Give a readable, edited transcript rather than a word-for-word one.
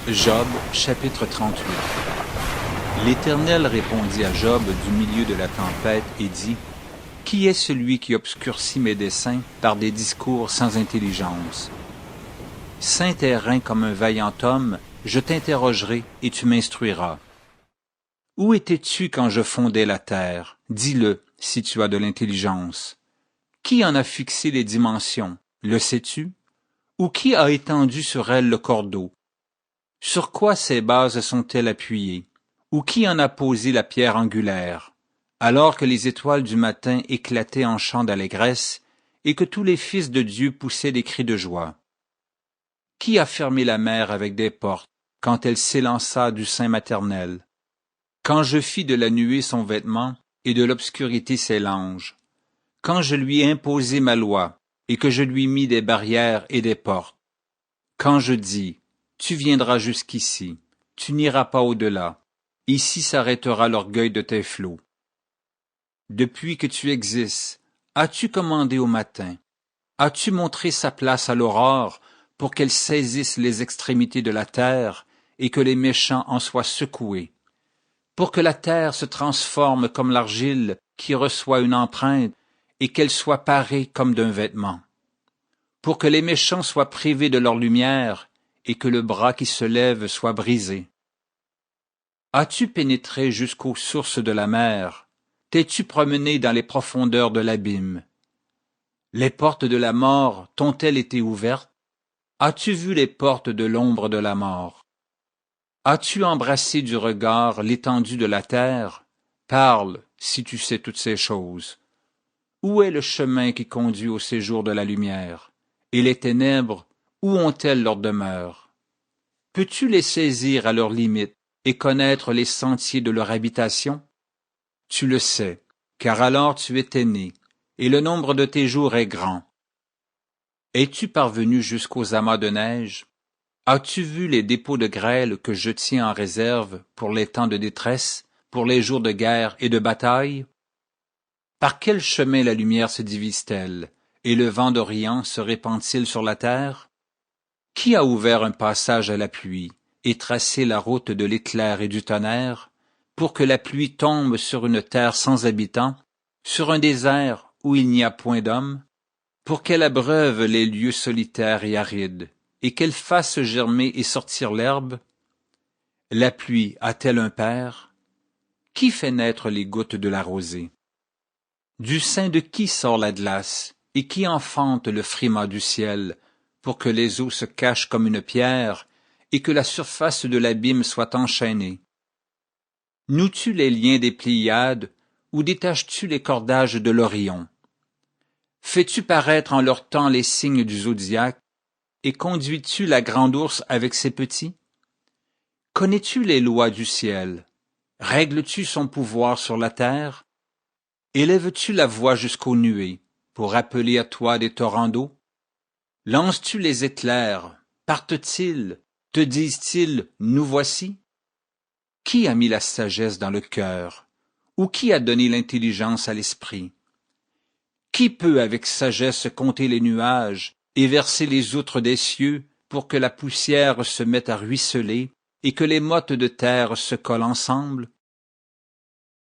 Job, chapitre 38. L'Éternel répondit à Job du milieu de la tempête et dit, « Qui est celui qui obscurcit mes desseins par des discours sans intelligence? Saint terrain comme un vaillant homme, je t'interrogerai et tu m'instruiras. Où étais-tu quand je fondais la terre? Dis-le, si tu as de l'intelligence. Qui en a fixé les dimensions? Le sais-tu? Ou qui a étendu sur elle le cordeau? Sur quoi ces bases sont-elles appuyées? Ou qui en a posé la pierre angulaire? Alors que les étoiles du matin éclataient en chants d'allégresse et que tous les fils de Dieu poussaient des cris de joie. Qui a fermé la mer avec des portes quand elle s'élança du sein maternel? Quand je fis de la nuée son vêtement et de l'obscurité ses langes? Quand je lui ai imposé ma loi et que je lui mis des barrières et des portes? Quand je dis, tu viendras jusqu'ici, tu n'iras pas au-delà, ici s'arrêtera l'orgueil de tes flots. Depuis que tu existes, as-tu commandé au matin? As-tu montré sa place à l'aurore pour qu'elle saisisse les extrémités de la terre et que les méchants en soient secoués? Pour que la terre se transforme comme l'argile qui reçoit une empreinte et qu'elle soit parée comme d'un vêtement? Pour que les méchants soient privés de leur lumière et que le bras qui se lève soit brisé? As-tu pénétré jusqu'aux sources de la mer? T'es-tu promené dans les profondeurs de l'abîme? Les portes de la mort t'ont-elles été ouvertes? As-tu vu les portes de l'ombre de la mort? As-tu embrassé du regard l'étendue de la terre? Parle, si tu sais toutes ces choses. Où est le chemin qui conduit au séjour de la lumière? Et les ténèbres, où ont-elles leur demeure? Peux-tu les saisir à leurs limites et connaître les sentiers de leur habitation? Tu le sais, car alors tu étais né, et le nombre de tes jours est grand. Es-tu parvenu jusqu'aux amas de neige? As-tu vu les dépôts de grêle que je tiens en réserve pour les temps de détresse, pour les jours de guerre et de bataille? Par quel chemin la lumière se divise-t-elle, et le vent d'Orient se répand-il sur la terre? Qui a ouvert un passage à la pluie, et tracé la route de l'éclair et du tonnerre, pour que la pluie tombe sur une terre sans habitants, sur un désert où il n'y a point d'homme, pour qu'elle abreuve les lieux solitaires et arides, et qu'elle fasse germer et sortir l'herbe? La pluie a-t-elle un père? Qui fait naître les gouttes de la rosée? Du sein de qui sort la glace, et qui enfante le frimas du ciel, pour que les eaux se cachent comme une pierre, et que la surface de l'abîme soit enchaînée? Noues-tu les liens des Pléiades, ou détaches-tu les cordages de l'Orion? Fais-tu paraître en leur temps les signes du zodiaque, et conduis-tu la grande ourse avec ses petits? Connais-tu les lois du ciel? Règles-tu son pouvoir sur la terre? Élèves-tu la voix jusqu'aux nuées, pour appeler à toi des torrents d'eau? Lances-tu les éclairs? Partent-ils? Te disent-ils, nous voici? Qui a mis la sagesse dans le cœur? Ou qui a donné l'intelligence à l'esprit? Qui peut avec sagesse compter les nuages et verser les outres des cieux pour que la poussière se mette à ruisseler et que les mottes de terre se collent ensemble?